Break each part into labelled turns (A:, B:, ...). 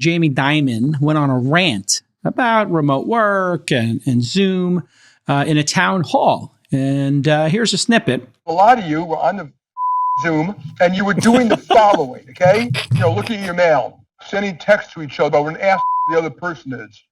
A: Jamie Dimon went on a rant about remote work and Zoom in a town hall. And here's a snippet.
B: A lot of you were on the Zoom and you were doing the following, okay? Looking at your mail, sending texts to each other and asking the other person is.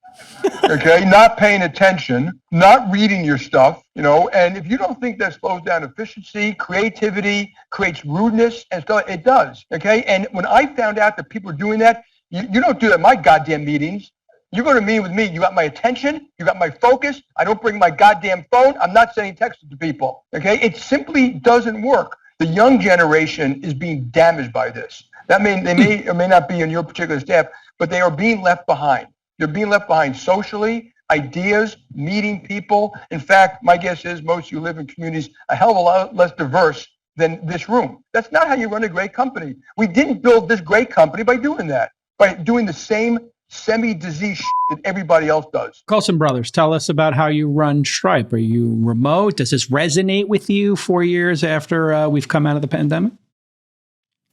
B: Okay, not paying attention, not reading your stuff, and if you don't think that slows down efficiency, creativity, creates rudeness and stuff, it does. Okay, and when I found out that people are doing that, you don't do that in my goddamn meetings. You go to a meeting with me, you got my attention, you got my focus. I don't bring my goddamn phone. I'm not sending texts to people. Okay, it simply doesn't work. The young generation is being damaged by this. That means they may or may not be on your particular staff, but they are being left behind. They're being left behind socially, ideas, meeting people. In fact, my guess is most of you live in communities a hell of a lot less diverse than this room. That's not how you run a great company. We didn't build this great company by doing that, by doing the same semi-disease shit that everybody else does.
A: Colson Brothers, tell us about how you run Stripe. Are you remote? Does this resonate with you 4 years after we've come out of the pandemic?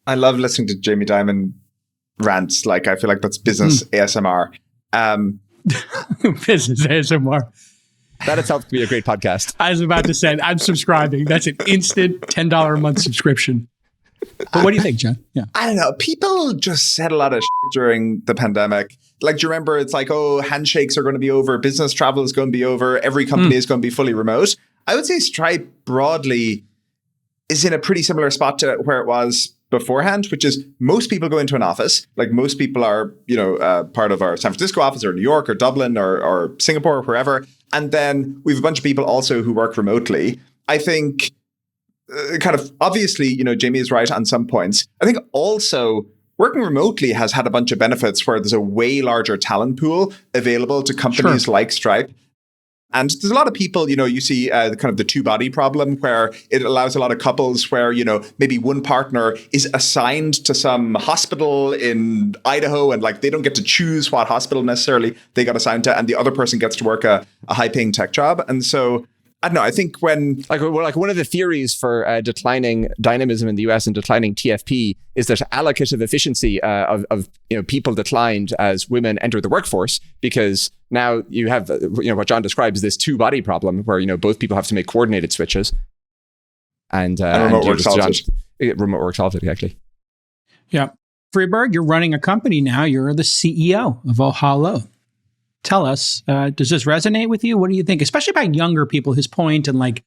C: I love listening to Jamie Dimon rants. I feel like that's business ASMR.
A: Business ASMR.
D: That itself could be a great podcast.
A: I was about to say, I'm subscribing. That's an instant $10 a month subscription. But what do you think, John? Yeah.
C: I don't know. People just said a lot of shit during the pandemic. Do you remember? It's handshakes are going to be over. Business travel is going to be over. Every company is going to be fully remote. I would say Stripe broadly is in a pretty similar spot to where it was beforehand, which is most people go into an office. Most people are, part of our San Francisco office or New York or Dublin or Singapore or wherever. And then we have a bunch of people also who work remotely. I think obviously, Jamie is right on some points. I think also working remotely has had a bunch of benefits where there's a way larger talent pool available to companies like Stripe. And there's a lot of people, you see the two-body problem where it allows a lot of couples where, maybe one partner is assigned to some hospital in Idaho and they don't get to choose what hospital necessarily they got assigned to, and the other person gets to work a high-paying tech job. And so, I don't know, I think when...
D: one of the theories for declining dynamism in the US and declining TFP is that allocative efficiency of people declined as women enter the workforce, because now you have what John describes, this two-body problem where both people have to make coordinated switches. And remote work solves it. Remote work solves it, exactly.
A: Yeah. Freeberg, you're running a company now. You're the CEO of Ohalo. Tell us, does this resonate with you? What do you think? Especially about younger people, his point, and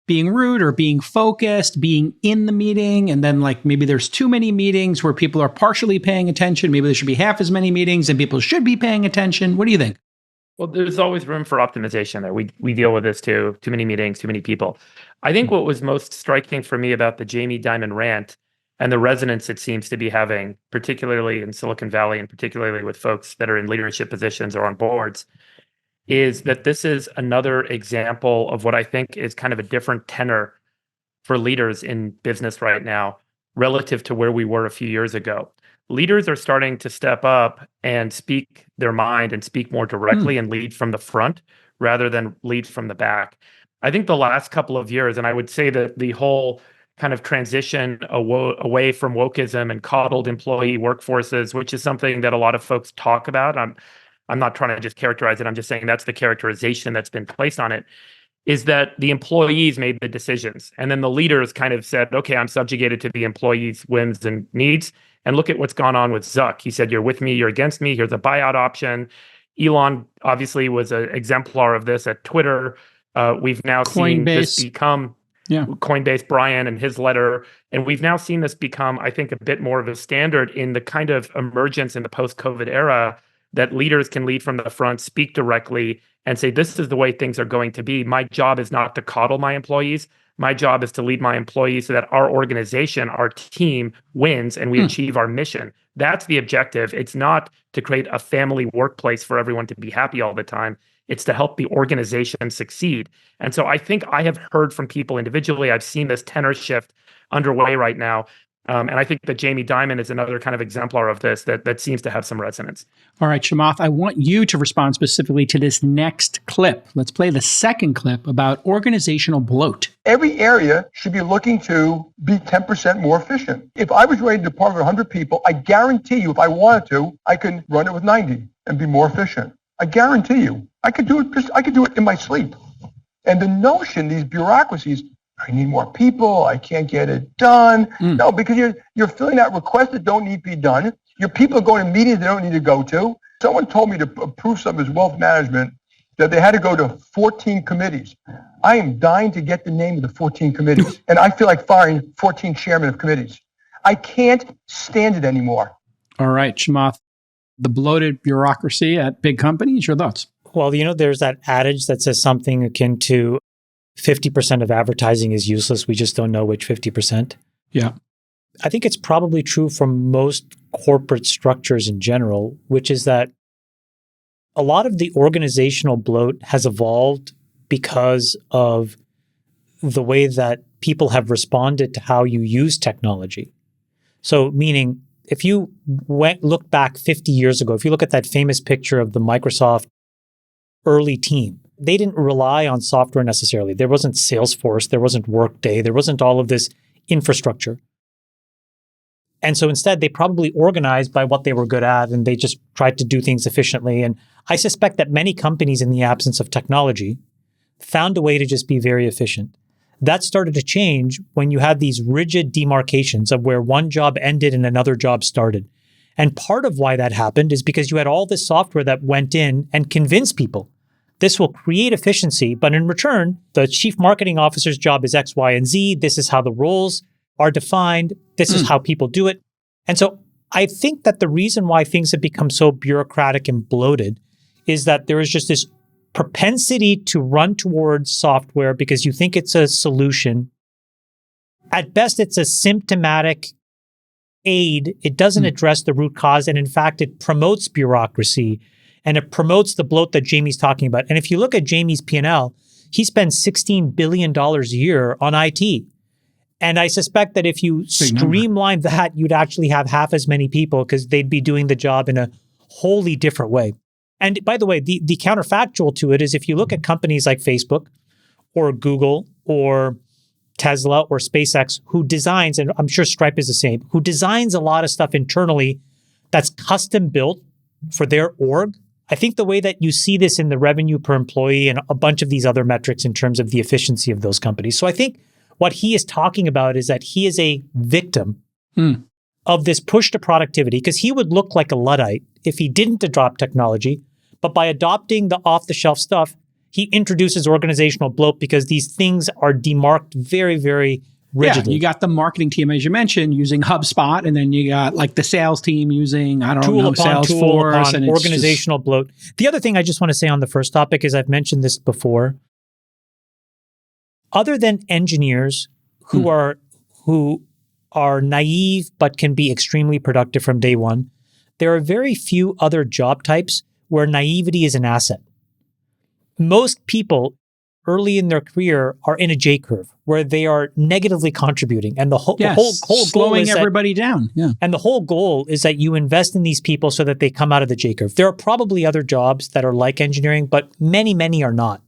A: being rude or being focused, being in the meeting, and then maybe there's too many meetings where people are partially paying attention. Maybe there should be half as many meetings and people should be paying attention. What do you think?
E: Well, there's always room for optimization there. We deal with this too. Too many meetings, too many people. I think what was most striking for me about the Jamie Dimon rant and the resonance it seems to be having, particularly in Silicon Valley and particularly with folks that are in leadership positions or on boards, is that this is another example of what I think is kind of a different tenor for leaders in business right now relative to where we were a few years ago. Leaders are starting to step up and speak their mind and speak more directly and lead from the front rather than lead from the back. I think the last couple of years, and I would say that the whole kind of transition away from wokeism and coddled employee workforces, which is something that a lot of folks talk about. I'm not trying to just characterize it. I'm just saying that's the characterization that's been placed on it, is that the employees made the decisions. And then the leaders kind of said, okay, I'm subjugated to the employees' whims and needs. And look at what's gone on with Zuck. He said, you're with me, you're against me. Here's a buyout option. Elon obviously was an exemplar of this at Twitter. We've now seen this become... Coinbase, Brian, and his letter. And we've now seen this become, I think, a bit more of a standard in the kind of emergence in the post-COVID era that leaders can lead from the front, speak directly, and say, this is the way things are going to be. My job is not to coddle my employees. My job is to lead my employees so that our organization, our team wins and we achieve our mission. That's the objective. It's not to create a family workplace for everyone to be happy all the time. It's to help the organization succeed. And so I think I have heard from people individually, I've seen this tenor shift underway right now. And I think that Jamie Dimon is another kind of exemplar of this that seems to have some resonance.
A: All right, Chamath, I want you to respond specifically to this next clip. Let's play the second clip about organizational bloat.
B: Every area should be looking to be 10% more efficient. If I was running a department of 100 people, I guarantee you, if I wanted to, I could run it with 90 and be more efficient. I guarantee you, I could do it in my sleep. And the notion, these bureaucracies, I need more people, I can't get it done. No, because you're filling out requests that don't need to be done. Your people are going to meetings they don't need to go to. Someone told me to approve some of his wealth management that they had to go to 14 committees. I am dying to get the name of the 14 committees. And I feel like firing 14 chairmen of committees. I can't stand it anymore.
A: All right, Chamath, the bloated bureaucracy at big companies, your thoughts?
F: Well, there's that adage that says something akin to 50% of advertising is useless. We just don't know which 50%.
A: Yeah.
F: I think it's probably true for most corporate structures in general, which is that a lot of the organizational bloat has evolved because of the way that people have responded to how you use technology. So meaning, if you look back 50 years ago, if you look at that famous picture of the Microsoft early team, they didn't rely on software necessarily. There wasn't Salesforce, there wasn't Workday, there wasn't all of this infrastructure. And so instead, they probably organized by what they were good at, and they just tried to do things efficiently. And I suspect that many companies, in the absence of technology, found a way to just be very efficient. That started to change when you had these rigid demarcations of where one job ended and another job started. And part of why that happened is because you had all this software that went in and convinced people this will create efficiency, but in return, the chief marketing officer's job is X, Y, and Z. This is how the roles are defined. This is how people do it. And so I think that the reason why things have become so bureaucratic and bloated is that there is just this propensity to run towards software because you think it's a solution. At best, it's a symptomatic aid. It doesn't address the root cause. And in fact, it promotes bureaucracy and it promotes the bloat that Jamie's talking about. And if you look at Jamie's P&L, he spends $16 billion a year on IT. And I suspect that if you streamline that, you'd actually have half as many people because they'd be doing the job in a wholly different way. And by the way, the counterfactual to it is if you look at companies like Facebook or Google or Tesla or SpaceX, who designs, and I'm sure Stripe is the same, who designs a lot of stuff internally that's custom built for their org. I think the way that you see this in the revenue per employee and a bunch of these other metrics in terms of the efficiency of those companies. So I think what he is talking about is that he is a victim of this push to productivity because he would look like a Luddite if he didn't adopt technology. But by adopting the off-the-shelf stuff, he introduces organizational bloat because these things are demarked very, very rigidly.
A: Yeah, you got the marketing team, as you mentioned, using HubSpot, and then you got like the sales team using, Salesforce.
F: And organizational bloat. The other thing I just want to say on the first topic is I've mentioned this before. Other than engineers who are naive but can be extremely productive from day one, there are very few other job types where naivety is an asset. Most people early in their career are in a J curve where they are negatively contributing, and the whole goal
A: slowing
F: is
A: everybody down. Yeah,
F: and the whole goal is that you invest in these people so that they come out of the J curve. There are probably other jobs that are like engineering, but many are not.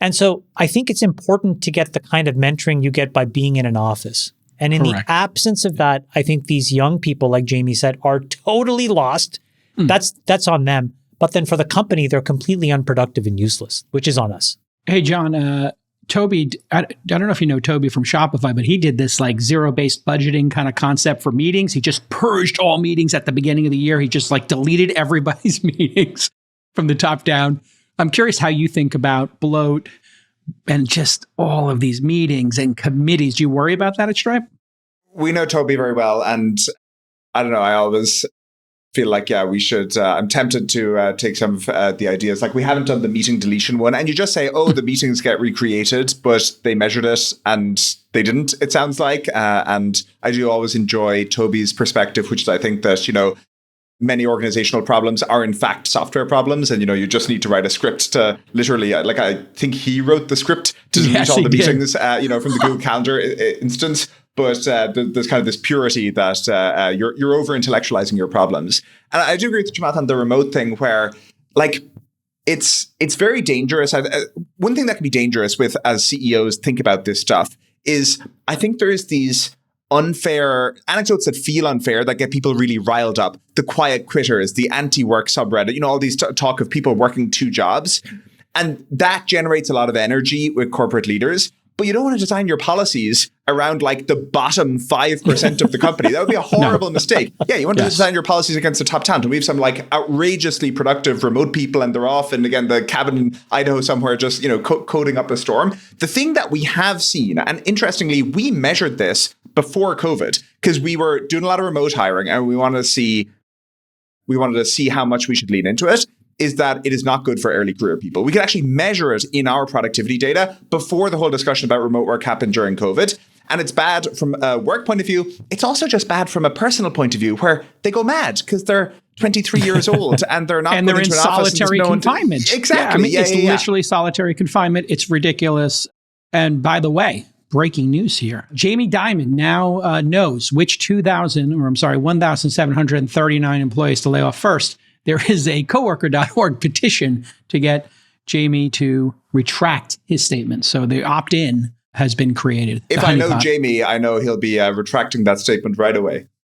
F: And so I think it's important to get the kind of mentoring you get by being in an office. And in the absence of that, I think these young people, like Jamie said, are totally lost. That's on them. But then for the company, they're completely unproductive and useless, which is on us.
A: Hey, John, Toby, I don't know if you know Toby from Shopify, but he did this like zero-based budgeting kind of concept for meetings. He just purged all meetings at the beginning of the year. He just like deleted everybody's meetings from the top down. I'm curious how you think about bloat and just all of these meetings and committees. Do you worry about that at Stripe?
C: We know Toby very well. And I don't know, I always feel like, we should, I'm tempted to take some of the ideas. Like we haven't done the meeting deletion one. And you just say, the meetings get recreated, but they measured it and they didn't, it sounds like. And I do always enjoy Toby's perspective, which is I think that, many organizational problems are in fact software problems, and you just need to write a script to literally, I think he wrote the script to delete all the meetings, from the Google Calendar instance. but there's kind of this purity that you're over intellectualizing your problems. And I do agree with Chamath on the remote thing, where like it's very dangerous. One thing that can be dangerous with as CEOs think about this stuff is I think there's these unfair anecdotes that feel unfair that get people really riled up. The quiet quitters, the anti-work subreddit, all these talk of people working 2 jobs. And that generates a lot of energy with corporate leaders. But you don't want to design your policies around like the bottom 5% of the company. That would be a horrible mistake. Yeah, you want to design your policies against the top talent. And we have some like outrageously productive remote people, and they're off. And again, the cabin in Idaho somewhere just, coding up a storm. The thing that we have seen, and interestingly, we measured this before COVID because we were doing a lot of remote hiring and we wanted to see how much we should lean into it, is that it is not good for early career people. We could actually measure it in our productivity data before the whole discussion about remote work happened during COVID. And it's bad from a work point of view. It's also just bad from a personal point of view, where they go mad because they're 23 years old and they're not
A: and they're in solitary confinement.
C: Exactly.
A: Yeah, it's literally solitary confinement. It's ridiculous. And by the way, breaking news here. Jamie Dimon now knows which 1,739 employees to lay off first. There is a coworker.org petition to get Jamie to retract his statement. So the opt-in has been created.
C: If I know Jamie, I know he'll be retracting that statement right away.